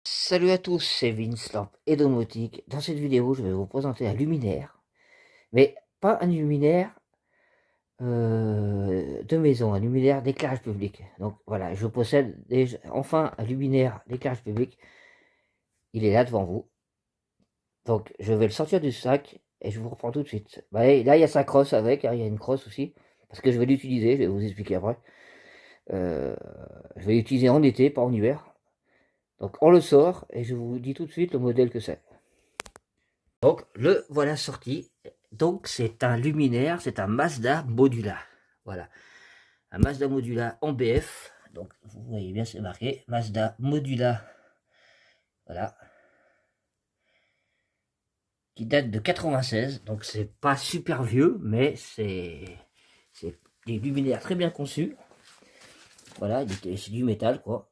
Salut à tous, c'est Vince Lamp et Domotique. Dans cette vidéo, je vais vous présenter un luminaire, mais pas un luminaire de maison, un luminaire d'éclairage public. Donc voilà, je possède déjà, enfin un luminaire d'éclairage public. Il est là devant vous. Donc je vais le sortir du sac et je vous reprends tout de suite. Bah, et là, il y a sa crosse avec, hein, il y a une crosse aussi, parce que je vais l'utiliser, je vais vous expliquer après. Euh, je vais l'utiliser en été, pas en hiver. Donc on le sort et je vous dis tout de suite le modèle que c'est. Donc, le voilà sorti. Donc, c'est un luminaire, c'est un Mazda Modula. Voilà, un Mazda Modula en BF. Donc, vous voyez bien, c'est marqué Mazda Modula. Voilà, qui date de 96. Donc, c'est pas super vieux, mais c'est des luminaires très bien conçus. Voilà, c'est du métal, quoi.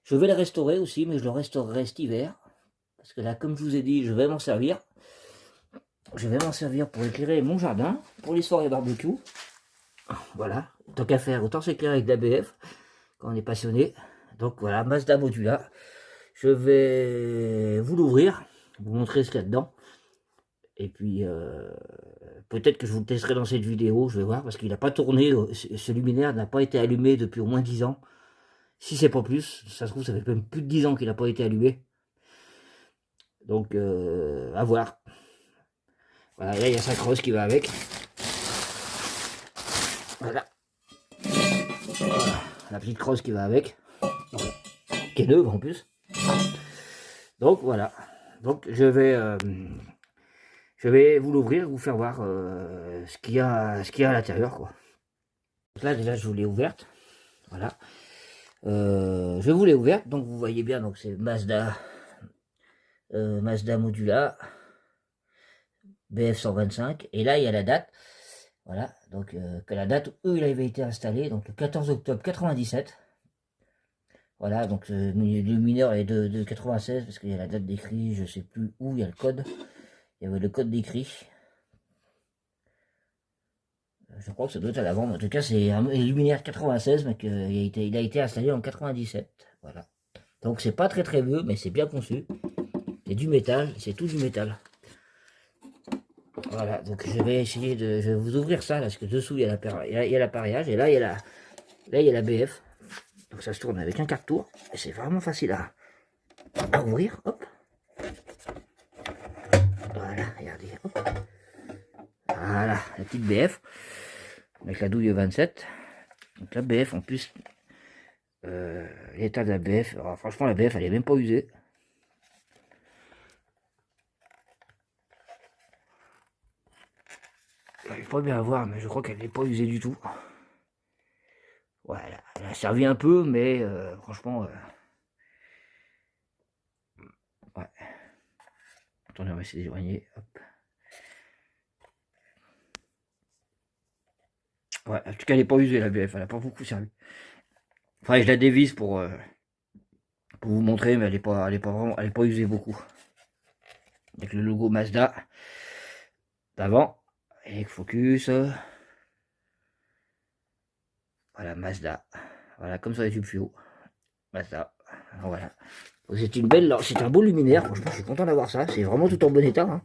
Je vais le restaurer aussi, mais je le restaurerai cet hiver. Parce que là, comme je vous ai dit, je vais m'en servir. Je vais m'en servir pour éclairer mon jardin, pour les soirées barbecue. Voilà, tant qu'à faire, autant s'éclairer avec d'ABF quand on est passionné. Donc voilà, Mazda Modula. Je vais vous l'ouvrir, vous montrer ce qu'il y a dedans. Et puis, peut-être que je vous le testerai dans cette vidéo, je vais voir, parce qu'il n'a pas tourné, ce luminaire n'a pas été allumé depuis au moins 10 ans. Si c'est pas plus, ça se trouve, ça fait même plus de 10 ans qu'il n'a pas été allumé. Donc, à voir. Voilà, là, il y a sa crosse qui va avec. Voilà. Voilà, la petite crosse qui va avec. Qui est neuve en plus. Donc, voilà. Donc, je vais vous l'ouvrir, vous faire voir ce qu'il y a à l'intérieur, quoi. Donc là, déjà, je vous l'ai ouverte. Voilà. Je vous l'ai ouverte, donc vous voyez bien, donc c'est Mazda, Mazda Modula BF125. Et là, il y a la date. Voilà, donc que la date où il avait été installé, donc le 14 octobre 97. Voilà, donc le luminaire est de 96, parce qu'il y a la date d'écrit, je sais plus où, il y a le code. Il y avait le code d'écrit. Je crois que ça doit être à l'avant, mais en tout cas c'est un luminaire 96, mais il a été installé en 97. Voilà. Donc c'est pas très vieux, mais c'est bien conçu. C'est du métal, c'est tout du métal. Voilà, donc je vais essayer de. Je vais vous ouvrir ça, là, parce que dessous il y a l'appareillage, et là il y a la BF. Donc ça se tourne avec un quart-tour, et c'est vraiment facile à ouvrir. Hop. Voilà, regardez. Hop. Voilà, la petite BF. Avec la douille 27. Donc la BF en plus. L'état de la BF, alors franchement la BF elle est même pas usée. J'arrive pas bien à voir, mais je crois qu'elle n'est pas usée du tout. Ouais, elle a servi un peu, mais franchement, ouais. Attendez, on va essayer d'éloigner. Hop. Ouais, en tout cas, elle n'est pas usée la BF, elle n'a pas beaucoup servi. Enfin, je la dévisse pour vous montrer, mais elle est pas vraiment, elle est pas usée beaucoup. Avec le logo Mazda d'avant, avec focus. Voilà, Mazda. Voilà, comme ça les tubes fluo. Mazda. Voilà. C'est un beau luminaire, franchement je suis content d'avoir ça, c'est vraiment tout en bon état. Hein.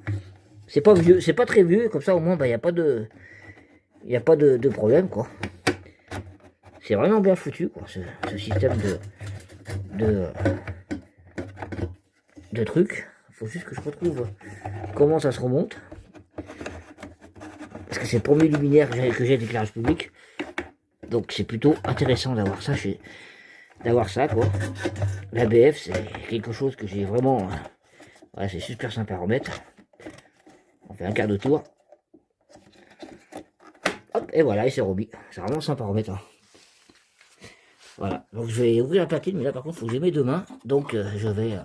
C'est pas vieux, c'est pas très vieux, comme ça au moins il n'y a pas de problème quoi. C'est vraiment bien foutu quoi, ce système de, de trucs. Faut juste que je retrouve comment ça se remonte. Parce que c'est le premier luminaire que j'ai d'éclairage public. Donc c'est plutôt intéressant d'avoir ça quoi. La BF c'est quelque chose que j'ai vraiment. Voilà, c'est super sympa à remettre. On fait un quart de tour. Hop, et voilà, et c'est remis. C'est vraiment sympa à remettre. Hein. Voilà, donc je vais ouvrir la platine, mais là par contre, il faut que j'ai mes deux mains. Donc je vais...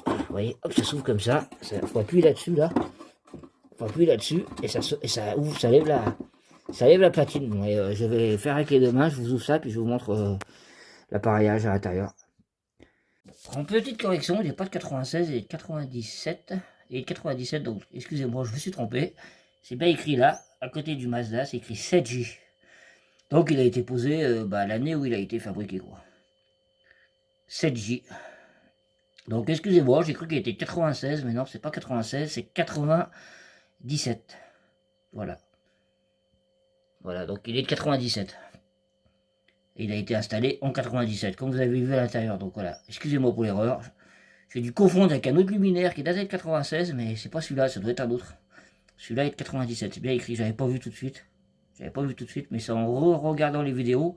vous voyez, hop, ça s'ouvre comme ça. Il faut appuyer là-dessus, là. Il faut appuyer là-dessus, et ça ouvre, ça lève la platine. Bon, et, je vais faire avec les deux mains, je vous ouvre ça, puis je vous montre l'appareillage à l'intérieur. En petite correction, il n'y a pas de 96 et de 97. Et 97, donc excusez-moi, je me suis trompé. C'est bien écrit là, à côté du Mazda, c'est écrit 7J. Donc il a été posé l'année où il a été fabriqué quoi. 7J. Donc excusez-moi, j'ai cru qu'il était 96, mais non, c'est pas 96, c'est 97. Voilà. Voilà, donc il est de 97. Et il a été installé en 97, comme vous avez vu à l'intérieur. Donc voilà, excusez-moi pour l'erreur. J'ai dû confondre avec un autre luminaire qui datait de 96, mais c'est pas celui-là, ça doit être un autre. Celui-là est de 97, c'est bien écrit, j'avais pas vu tout de suite. J'avais pas vu tout de suite, mais c'est en regardant les vidéos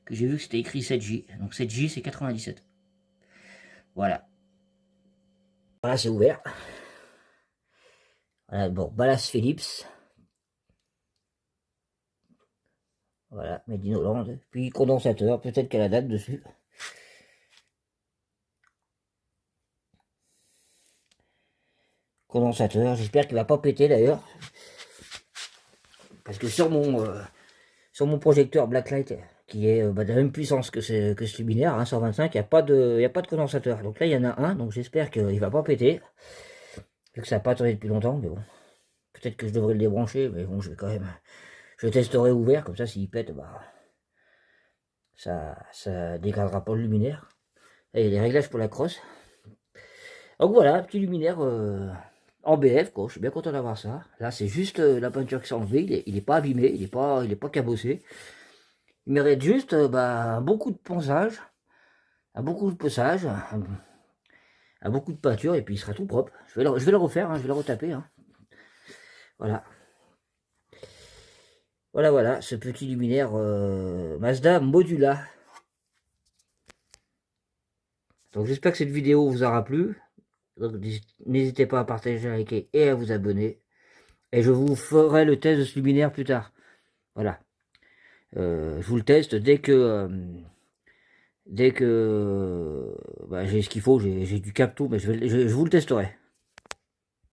que j'ai vu que c'était écrit 7J. Donc 7J c'est 97. Voilà. Voilà, c'est ouvert. Voilà, bon, Ballas Philips. Voilà, Made in Hollande. Puis condensateur, peut-être qu'elle a la date dessus. Condensateur, j'espère qu'il va pas péter d'ailleurs. Parce que sur mon projecteur Blacklight, qui est de la même puissance que ce luminaire, hein, 125, il n'y a pas de condensateur. Donc là, il y en a un, donc j'espère qu'il va pas péter. Vu que ça n'a pas tourné depuis longtemps, mais bon. Peut-être que je devrais le débrancher, mais bon, je vais quand même... Je le testerai ouvert, comme ça, s'il pète, bah... Ça dégradera pas le luminaire. Là, il y a les réglages pour la crosse. Donc voilà, petit luminaire en BF, quoi. Je suis bien content d'avoir ça. Là, c'est juste la peinture qui s'est enlevée. Il est pas abîmé, il est pas cabossé. Il mérite juste un bon coup de ponçage, un bon coup de ponçage, un bon coup de peinture, et puis il sera tout propre. Je vais le refaire, hein, je vais le retaper. Hein. Voilà. Voilà, ce petit luminaire Mazda Modula. Donc j'espère que cette vidéo vous aura plu. Donc n'hésitez pas à partager, à liker et à vous abonner. Et je vous ferai le test de ce luminaire plus tard. Voilà. Je vous le teste dès que j'ai ce qu'il faut, j'ai du capto, mais je vous le testerai.